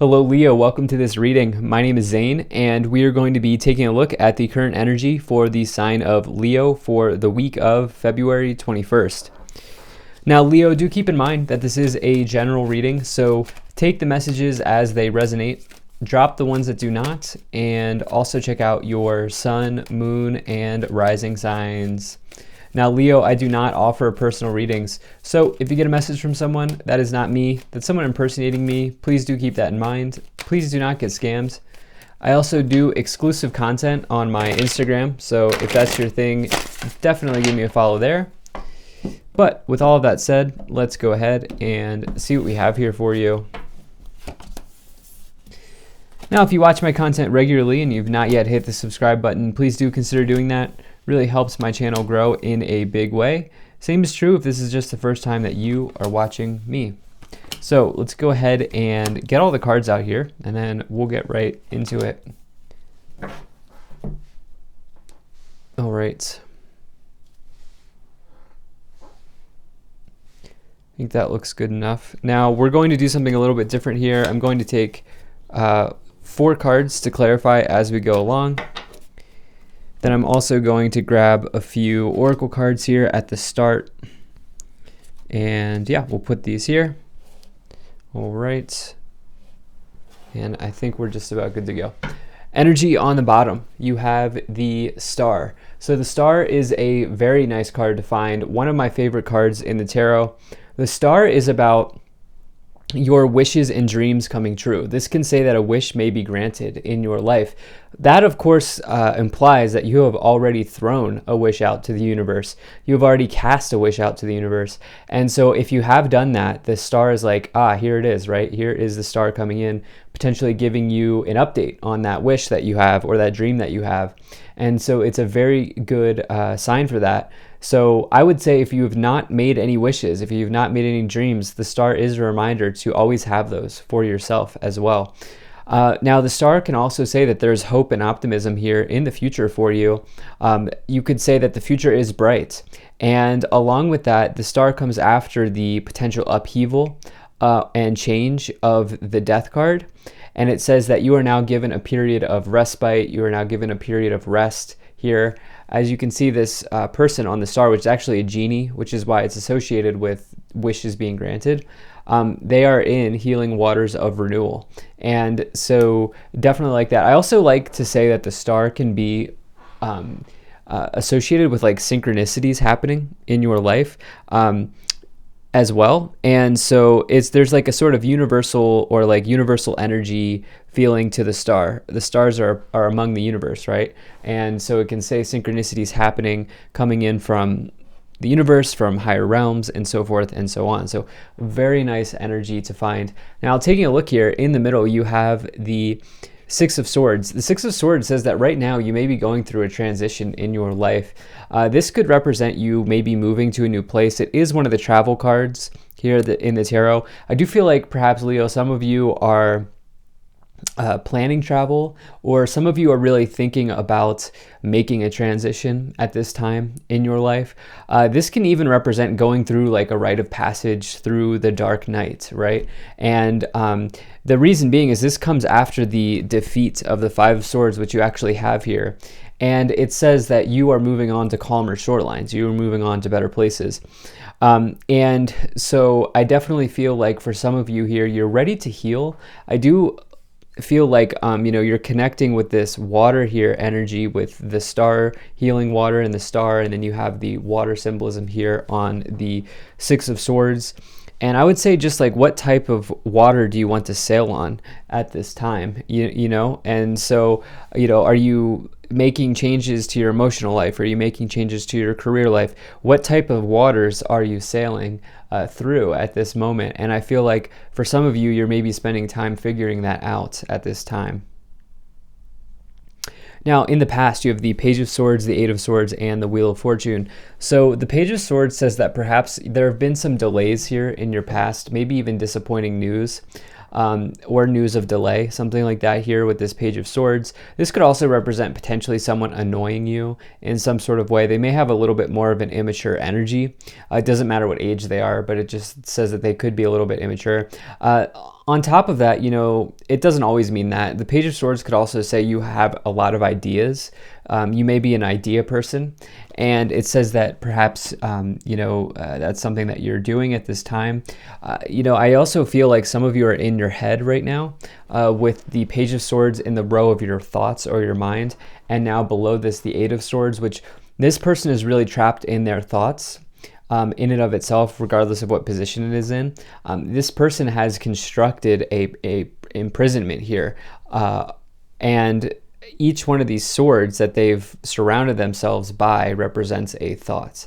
Hello, Leo. Welcome to this reading. My name is Zane, and we are going to be taking a look at the current energy for the sign of Leo for the week of February 21st. Now, Leo, do keep in mind that this is a general reading, so take the messages as they resonate, drop the ones that do not, and also check out your sun, moon, and rising signs. Now, Leo, I do not offer personal readings, so if you get a message from someone that is not me, that's someone impersonating me, please do keep that in mind. Please do not get scammed. I also do exclusive content on my Instagram, so if that's your thing, definitely give me a follow there. But with all of that said, let's go ahead and see what we have here for you. Now, if you watch my content regularly and you've not yet hit the subscribe button, please do consider doing that. Really helps my channel grow in a big way. Same is true if this is just the first time that you are watching me. So let's go ahead and get all the cards out here, and then we'll get right into it. All right. I think that looks good enough. Now we're going to do something a little bit different here. I'm going to take 4 cards to clarify as we go along. Then I'm also going to grab a few oracle cards here at the start. And yeah, we'll put these here. All right. And I think we're just about good to go. Energy on the bottom, you have the star. So the star is a very nice card to find. One of my favorite cards in the tarot. The star is about your wishes and dreams coming true. This can say that a wish may be granted in your life. That, of course, implies that you have already thrown a wish out to the universe. You have already cast a wish out to the universe. And so if you have done that, the star is like, here it is, right? Here is the star coming in, potentially giving you an update on that wish that you have or that dream that you have. And so it's a very good sign for that. So I would say if you have not made any wishes, if you've not made any dreams, the star is a reminder to always have those for yourself as well. Now, the star can also say that there's hope and optimism here in the future for you. You could say that the future is bright. And along with that, the star comes after the potential upheaval and change of the death card. And it says that you are now given a period of respite. You are now given a period of rest here. As you can see, this person on the star, which is actually a genie, which is why it's associated with wishes being granted, they are in healing waters of renewal. And so definitely like that. I also like to say that the star can be associated with like synchronicities happening in your life as well. And so there's like a sort of universal or like universal energy feeling to the star. The stars are among the universe, right? And so it can say synchronicities happening, coming in from the universe, from higher realms, and so forth and so on. So very nice energy to find. Now, taking a look here, in the middle, you have the 6 of Swords. The 6 of Swords says that right now you may be going through a transition in your life. This could represent you maybe moving to a new place. It is one of the travel cards here in the tarot. I do feel like perhaps, Leo, some of you are planning travel, or some of you are really thinking about making a transition at this time in your life. This can even represent going through like a rite of passage through the dark night, right? And the reason being is this comes after the defeat of the 5 of Swords, which you actually have here. And it says that you are moving on to calmer shorelines. You are moving on to better places. And so I definitely feel like for some of you here, you're ready to heal. I do feel like you're connecting with this water here energy, with the star, healing water and the star, and then you have the water symbolism here on the 6 of Swords. And I would say just like, what type of water do you want to sail on at this time? You know, and so, are you making changes to your emotional life? Are you making changes to your career life? What type of waters are you sailing through at this moment? And I feel like for some of you, you're maybe spending time figuring that out at this time. Now, in the past, you have the Page of Swords, the 8 of Swords, and the Wheel of Fortune. So the Page of Swords says that perhaps there have been some delays here in your past, maybe even disappointing news. Or news of delay, something like that here with this Page of Swords. This could also represent potentially someone annoying you in some sort of way. They may have a little bit more of an immature energy. It doesn't matter what age they are, but it just says that they could be a little bit immature. On top of that, it doesn't always mean that. The Page of Swords could also say you have a lot of ideas. You may be an idea person, and it says that perhaps, that's something that you're doing at this time. I also feel like some of you are in your head right now with the Page of Swords in the row of your thoughts or your mind, and now below this, the Eight of Swords, which this person is really trapped in their thoughts. In and of itself, regardless of what position it is in, this person has constructed a imprisonment here, and each one of these swords that they've surrounded themselves by represents a thought.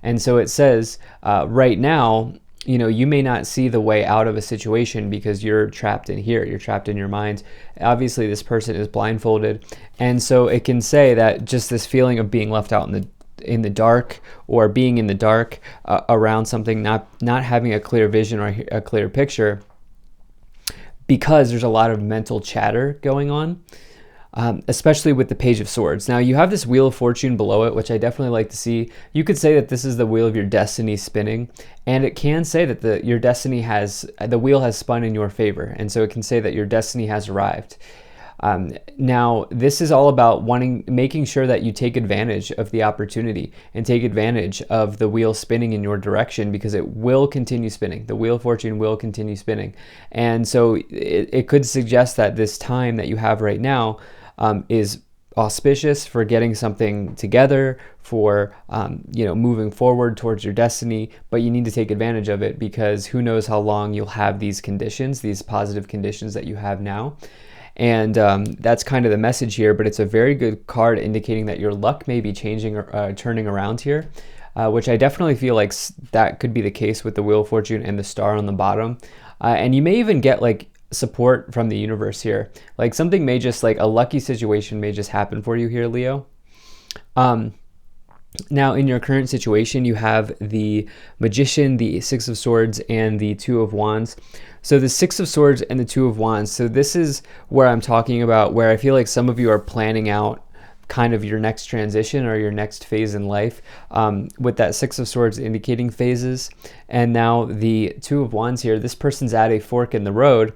And so it says, right now, you may not see the way out of a situation because you're trapped in here. You're trapped in your mind. Obviously, this person is blindfolded, and so it can say that just this feeling of being left out in the dark, or being in the dark around something, not having a clear vision or a clear picture, because there's a lot of mental chatter going on, especially with the Page of Swords. Now you have this Wheel of Fortune below it, which I definitely like to see. You could say that this is the wheel of your destiny spinning, and it can say that the wheel has spun in your favor, and so it can say that your destiny has arrived. Now, this is all about making sure that you take advantage of the opportunity and take advantage of the wheel spinning in your direction, because it will continue spinning. The Wheel of Fortune will continue spinning. And so it could suggest that this time that you have right now is auspicious for getting something together, for moving forward towards your destiny, but you need to take advantage of it, because who knows how long you'll have these conditions, these positive conditions that you have now. And that's kind of the message here, but it's a very good card indicating that your luck may be changing or turning around here, which I definitely feel like that could be the case with the Wheel of Fortune and the star on the bottom. And you may even get like support from the universe here. Like something may just, like a lucky situation may just happen for you here, Leo. Now, in your current situation, you have the Magician, the Six of Swords, and the Two of Wands. So the Six of Swords and the Two of Wands. So this is where I'm talking about where I feel like some of you are planning out kind of your next transition or your next phase in life, with that Six of Swords indicating phases. And now the Two of Wands here, this person's at a fork in the road.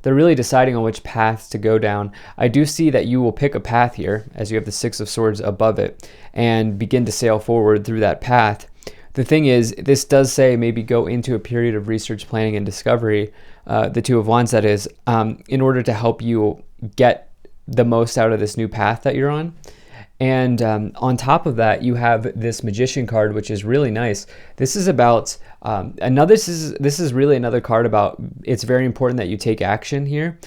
They're really deciding on which path to go down. I do see that you will pick a path here as you have the Six of Swords above it and begin to sail forward through that path. The thing is, this does say maybe go into a period of research, planning, and discovery, the Two of Wands that is, in order to help you get the most out of this new path that you're on. And on top of that, you have this Magician card, which is really nice. This is about this is really another card about it's very important that you take action here,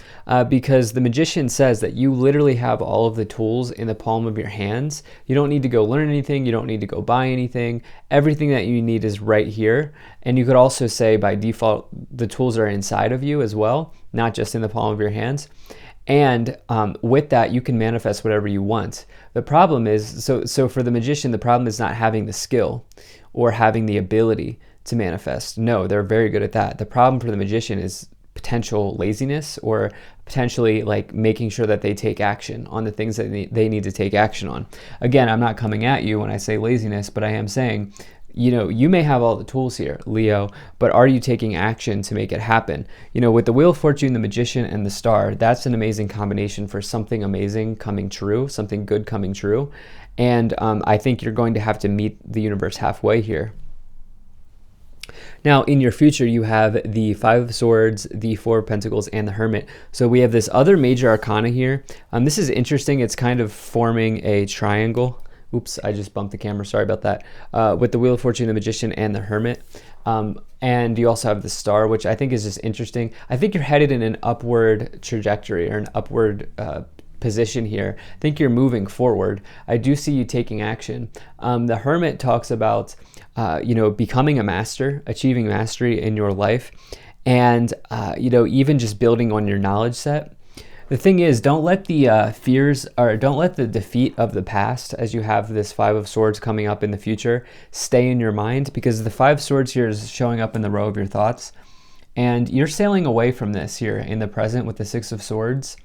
because the Magician says that you literally have all of the tools in the palm of your hands. You don't need to go learn anything. You don't need to go buy anything. Everything that you need is right here. And you could also say by default, the tools are inside of you as well, not just in the palm of your hands. And with that, you can manifest whatever you want. The problem is, so for the Magician, the problem is not having the skill or having the ability to manifest. No, they're very good at that. The problem for the Magician is potential laziness, or potentially like making sure that they take action on the things that they need to take action on. Again, I'm not coming at you when I say laziness, but I am saying, you may have all the tools here, Leo, but are you taking action to make it happen? With the Wheel of Fortune, the Magician, and the Star, that's an amazing combination for something amazing coming true, something good coming true. And I think you're going to have to meet the universe halfway here. Now, in your future, you have the Five of Swords, the Four of Pentacles, and the Hermit. So we have this other major arcana here. This is interesting. It's kind of forming a triangle. Oops, I just bumped the camera. Sorry about that. With the Wheel of Fortune, the Magician, and the Hermit. And you also have the Star, which I think is just interesting. I think you're headed in an upward trajectory, or an upward position here. I think you're moving forward. I do see you taking action. The Hermit talks about becoming a master, achieving mastery in your life, and even just building on your knowledge set. The thing is, don't let the fears, or don't let the defeat of the past, as you have this Five of Swords coming up in the future, stay in your mind, because the Five of Swords here is showing up in the row of your thoughts, and you're sailing away from this here in the present with the Six of Swords.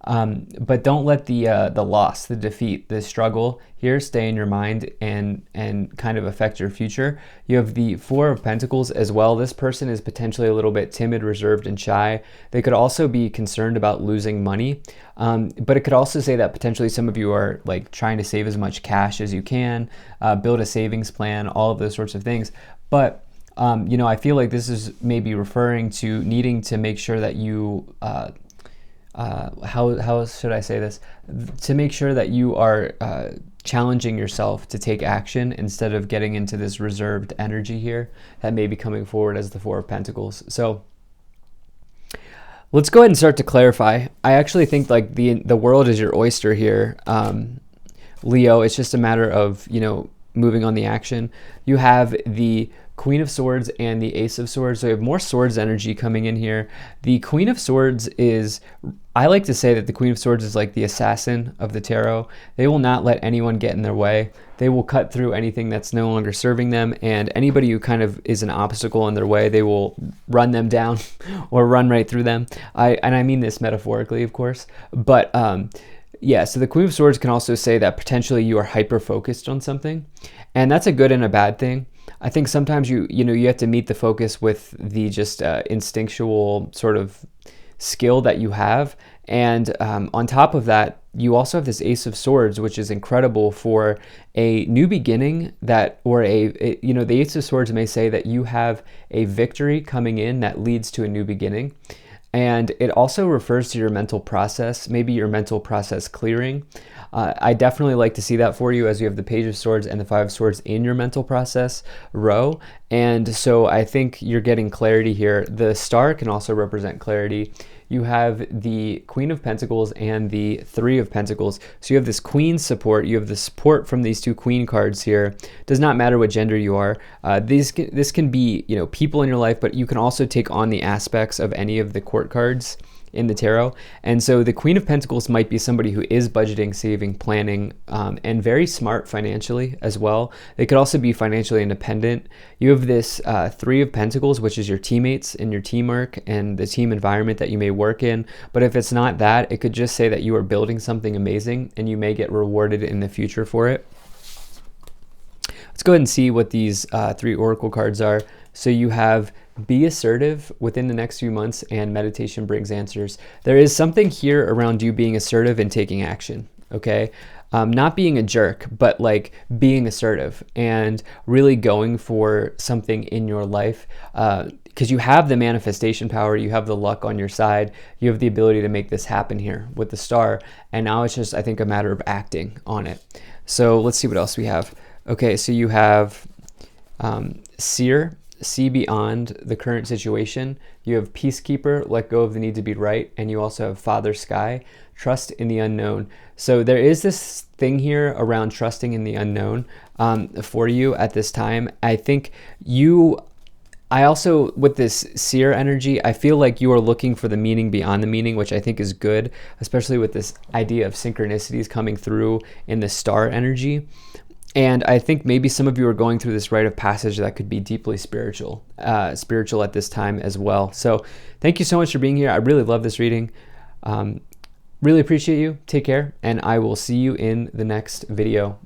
But don't let the loss, the defeat, the struggle here stay in your mind and kind of affect your future. You have the Four of Pentacles as well. This person is potentially a little bit timid, reserved, and shy. They could also be concerned about losing money, but it could also say that potentially some of you are like trying to save as much cash as you can, build a savings plan, all of those sorts of things. But you know, I feel like this is maybe referring to needing to make sure that you how should I say this? To make sure that you are challenging yourself to take action instead of getting into this reserved energy here that may be coming forward as the Four of Pentacles. So let's go ahead and start to clarify. I actually think like the world is your oyster here, Leo. It's just a matter of, you know, moving on the action. You have the Queen of Swords and the Ace of Swords. So you have more swords energy coming in here. The Queen of Swords is, I like to say that the Queen of Swords is like the assassin of the tarot. They will not let anyone get in their way. They will cut through anything that's no longer serving them, and anybody who kind of is an obstacle in their way, they will run them down or run right through them. And I mean this metaphorically, of course. But yeah, so the Queen of Swords can also say that potentially you are hyper-focused on something, and that's a good and a bad thing. I think sometimes you know you have to meet the focus with the just instinctual sort of skill that you have, and on top of that, you also have this Ace of Swords, which is incredible for a new beginning. That, or you know, the Ace of Swords may say that you have a victory coming in that leads to a new beginning. And it also refers to your mental process, maybe your mental process clearing. I definitely like to see that for you, as you have the Page of Swords and the Five of Swords in your mental process row. And so I think you're getting clarity here. The star can also represent clarity. You have the Queen of Pentacles and the Three of Pentacles. So you have this Queen support. You have the support from these two Queen cards here. Does not matter what gender you are. This can be, you know, people in your life, but you can also take on the aspects of any of the court cards in the tarot. And so the Queen of Pentacles might be somebody who is budgeting, saving, planning, and very smart financially as well. They could also be financially independent. You have this Three of Pentacles, which is your teammates and your teamwork and the team environment that you may work in. But if it's not that, it could just say that you are building something amazing and you may get rewarded in the future for it. Let's go ahead and see what these three oracle cards are. So you have be assertive within the next few months, and meditation brings answers. There is something here around you being assertive and taking action, okay? Not being a jerk, but like being assertive and really going for something in your life, because you have the manifestation power, you have the luck on your side, you have the ability to make this happen here with the star, and now it's just, I think, a matter of acting on it. So let's see what else we have. Okay, so you have Seer, see beyond the current situation. You have Peacekeeper, let go of the need to be right. And you also have Father Sky, trust in the unknown. So there is this thing here around trusting in the unknown for you at this time. I think I also, with this seer energy, I feel like you are looking for the meaning beyond the meaning, which I think is good, especially with this idea of synchronicities coming through in the star energy. And I think maybe some of you are going through this rite of passage that could be deeply spiritual at this time as well. So thank you so much for being here. I really love this reading. Really appreciate you. Take care, and I will see you in the next video.